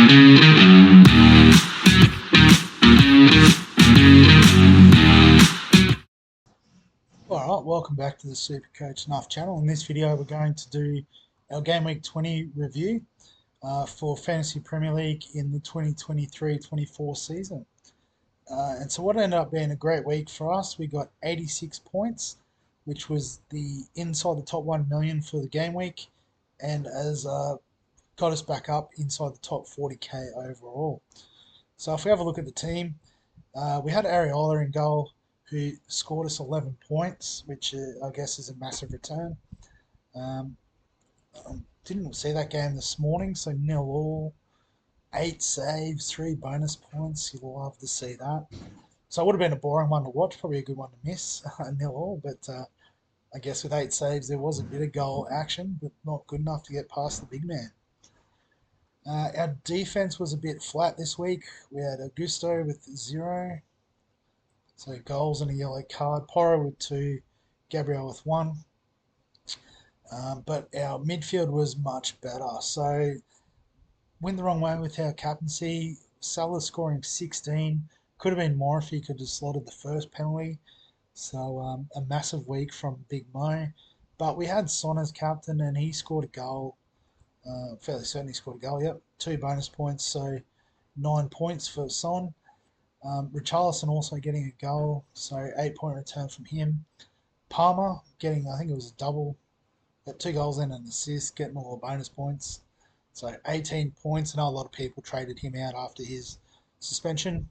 Alright, welcome back to the Supercoach Nuff channel. In this video we're going to do our Game Week 20 review for Fantasy Premier League in the 2023-24 season. And so what ended up being a great week for us, we got 86 points, which was the inside the top 1 million for the game week, and as got us back up inside the top 40k overall. So if we have a look at the team, we had Areola in goal, who scored us 11 points, which I guess is a massive return. Didn't see that game this morning, so 0-all, 8 saves, 3 bonus points. You'll love to see that. So it would have been a boring one to watch, probably a good one to miss, 0-all, but I guess with 8 saves there was a bit of goal action, but not good enough to get past the big man. Our defense was a bit flat this week. We had Augusto with 0. So goals and a yellow card. Porro with 2, Gabriel with 1. But our midfield was much better. So went the wrong way with our captaincy. Salah scoring 16. Could have been more if he could have slotted the first penalty. So a massive week from Big Mo. But we had Son as captain and he scored a goal. Fairly certain he scored a goal, yep. 2 bonus points, so 9 points for Son. Richarlison also getting a goal, so 8-point return from him. Palmer getting, I think it was a double, got 2 goals and an assist, getting all the bonus points. So 18 points. I know a lot of people traded him out after his suspension.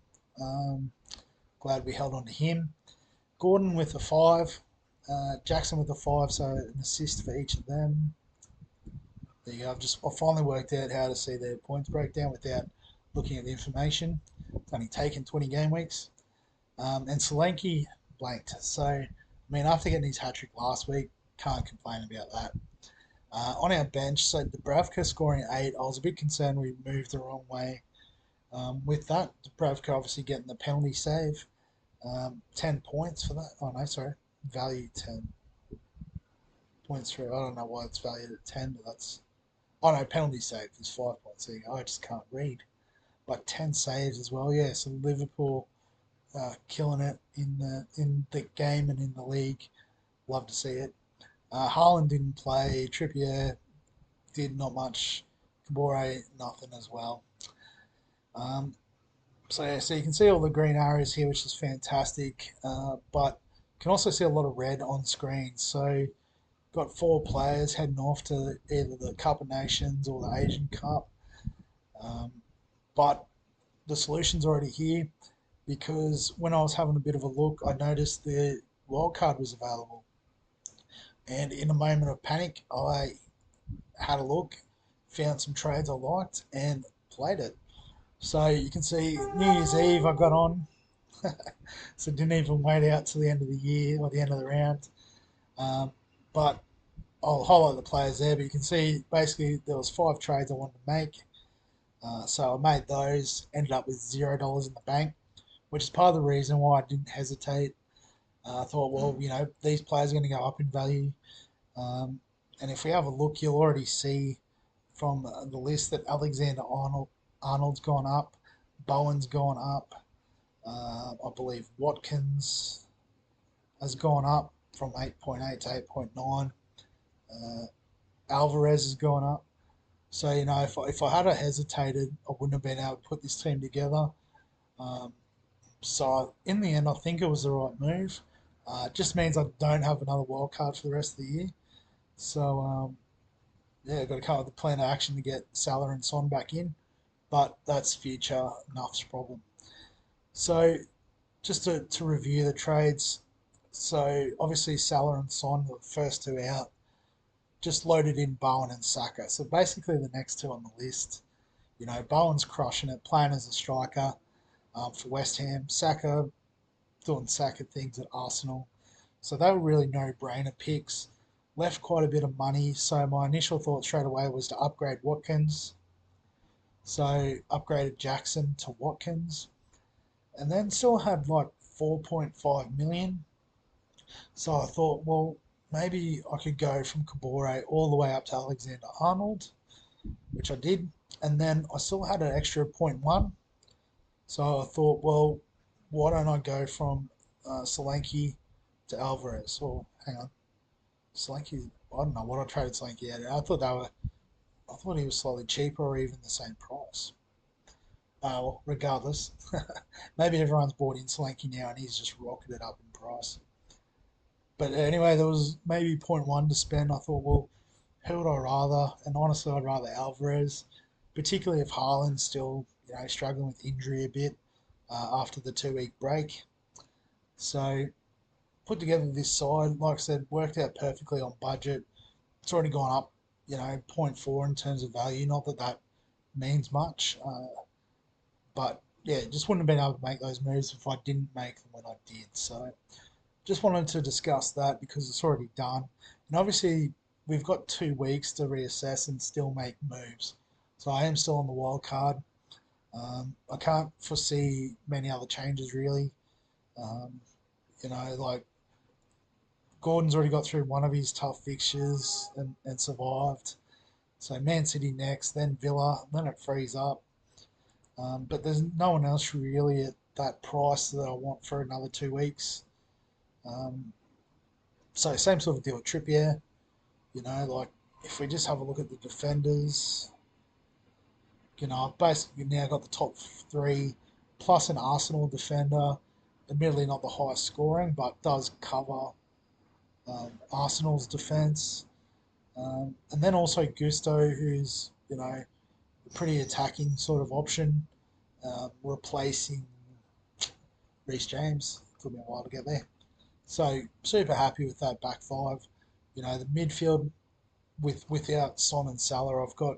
Glad we held on to him. Gordon with a 5, Jackson with a 5, so an assist for each of them. There you go. I finally worked out how to see their points breakdown without looking at the information. It's only taken 20 game weeks. And Solanke blanked. So, I mean, after getting his hat trick last week, can't complain about that. On our bench, so Dubravka scoring 8. I was a bit concerned we moved the wrong way. With that, Dubravka obviously getting the penalty save. 10 points for that. Oh, no, sorry. Value 10 points for it. I don't know why it's valued at 10, but that's... Oh, no, penalty save is 5 points. There you go. I just can't read. But 10 saves as well. Yeah, so Liverpool killing it in the game and in the league. Love to see it. Haaland didn't play. Trippier did not much. Kabore, nothing as well. So yeah, so you can see all the green arrows here, which is fantastic. But you can also see a lot of red on screen. So got 4 players heading off to either the Cup of Nations or the Asian Cup. But the solution's already here, because when I was having a bit of a look, I noticed the wildcard was available. And in a moment of panic, I had a look, found some trades I liked, and played it. So you can see New Year's Eve I got on, so didn't even wait out till the end of the year or the end of the round. But I'll highlight the players there, but you can see basically there was 5 trades I wanted to make. So I made those, ended up with $0 in the bank, which is part of the reason why I didn't hesitate. I thought, well, you know, these players are going to go up in value. And if we have a look, you'll already see from the list that Arnold's gone up, Bowen's gone up. I believe Watkins has gone up from 8.8 to 8.9. Alvarez has gone up. So, you know, if I had hesitated, I wouldn't have been able to put this team together. So, in the end, I think it was the right move. It just means I don't have another wild card for the rest of the year. So, yeah, I've got to come up with a plan of action to get Salah and Son back in. But that's future Nuff's problem. So, just to review the trades. So, obviously, Salah and Son were the first 2 out. Just loaded in Bowen and Saka. So basically the next 2 on the list. You know, Bowen's crushing it, playing as a striker for West Ham. Saka doing Saka things at Arsenal. So they were really no-brainer picks. Left quite a bit of money. So my initial thought straight away was to upgrade Watkins. So upgraded Jackson to Watkins. And then still had like 4.5 million. So I thought, well, maybe I could go from Kabore all the way up to Alexander-Arnold, which I did. And then I still had an extra point one, so I thought, well, why don't I go from Solanke to Alvarez? Or hang on, Solanke. I don't know what I traded Solanke at. I thought he was slightly cheaper or even the same price. Well, regardless, maybe everyone's bought in Solanke now and he's just rocketed up in price. But anyway, there was maybe point one to spend. I thought, well, who would I rather? And honestly, I'd rather Alvarez, particularly if Haaland's still, struggling with injury a bit after the 2 week break. So put together this side, like I said, worked out perfectly on budget. It's already gone up, point four in terms of value. Not that that means much, but yeah, just wouldn't have been able to make those moves if I didn't make them when I did. So just wanted to discuss that because it's already done. And obviously, we've got 2 weeks to reassess and still make moves. So I am still on the wild card. I can't foresee many other changes really. Um, like Gordon's already got through one of his tough fixtures and survived. So Man City next, then Villa, then it frees up. But there's no one else really at that price that I want for another 2 weeks. Um, so same sort of deal with Trippier. Like if we just have a look at the defenders, I've basically now got the top three plus an Arsenal defender. Admittedly, not the highest scoring, but does cover Arsenal's defence. And then also Gusto, who's, a pretty attacking sort of option, replacing Reece James. Took me a while to get there. So super happy with that back five. The midfield without Son and Salah, I've got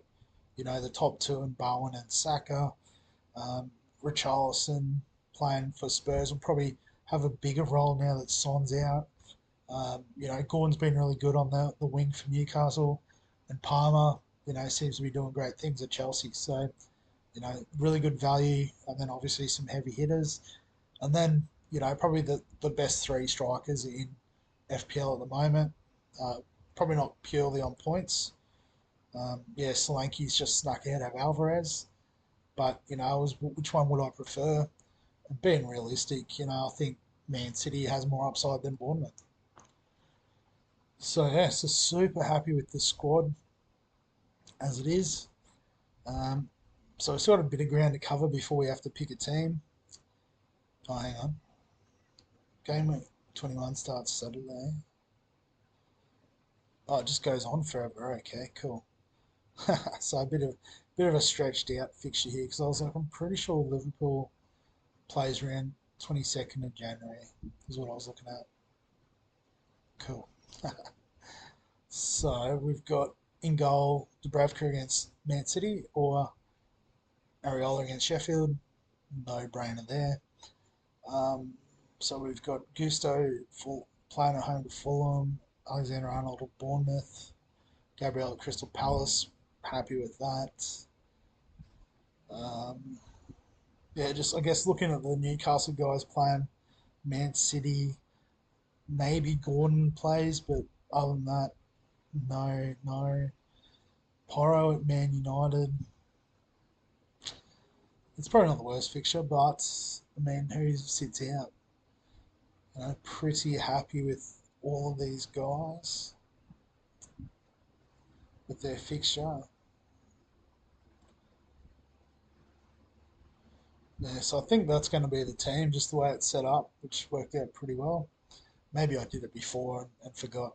the top two in Bowen and Saka. Richarlison playing for Spurs will probably have a bigger role now that Son's out. Gordon's been really good on the wing for Newcastle, and Palmer, seems to be doing great things at Chelsea. So, really good value, and then obviously some heavy hitters, and then probably the best three strikers in FPL at the moment. Probably not purely on points. Solanke's just snuck out of Alvarez, but which one would I prefer? And being realistic, I think Man City has more upside than Bournemouth. So yeah, so super happy with the squad as it is. Um, so we've got a bit of ground to cover before we have to pick a team. Oh, hang on. Game week 21 starts Saturday. Oh, it just goes on forever. Okay, cool. So a bit of a stretched out fixture here because I was like, I'm pretty sure Liverpool plays around 22nd of January is what I was looking at. Cool. So we've got in goal Dubravka against Man City or Areola against Sheffield. No brainer there. Um, so we've got Gusto playing at home to Fulham, Alexander Arnold at Bournemouth, Gabriel at Crystal Palace. Happy with that. Um, yeah, just I guess looking at the Newcastle guys playing Man City, maybe Gordon plays, but other than that, no. Porro at Man United. It's probably not the worst fixture, but I mean, who sits out? Pretty happy with all of these guys with their fixture. Yeah, so I think that's going to be the team, just the way it's set up, which worked out pretty well. Maybe I did it before and forgot.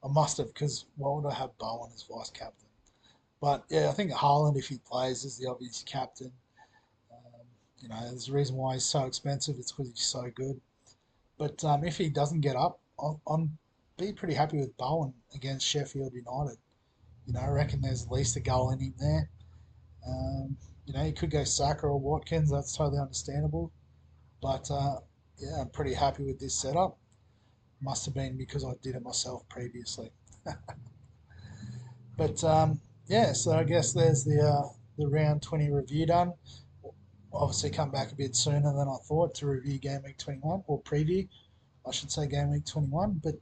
I must have, because why would I have Bowen as vice captain? But yeah, I think Haaland, if he plays, is the obvious captain. Um, there's a reason why he's so expensive. It's because he's so good. But if he doesn't get up, I'm be pretty happy with Bowen against Sheffield United. I reckon there's at least a goal in him there. Um, he could go Saka or Watkins. That's totally understandable. But yeah, I'm pretty happy with this setup. Must have been because I did it myself previously. But yeah, so I guess there's the round 20 review done. Obviously, come back a bit sooner than I thought to review game week 21 or preview, I should say game week 21. But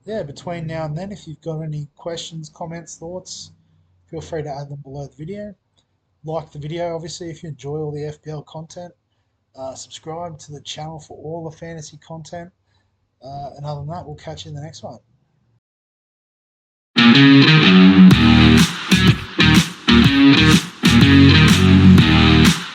yeah, between now and then, if you've got any questions, comments, thoughts, feel free to add them below the video. Like the video, obviously, if you enjoy all the FPL content. Subscribe to the channel for all the fantasy content. And other than that, we'll catch you in the next one.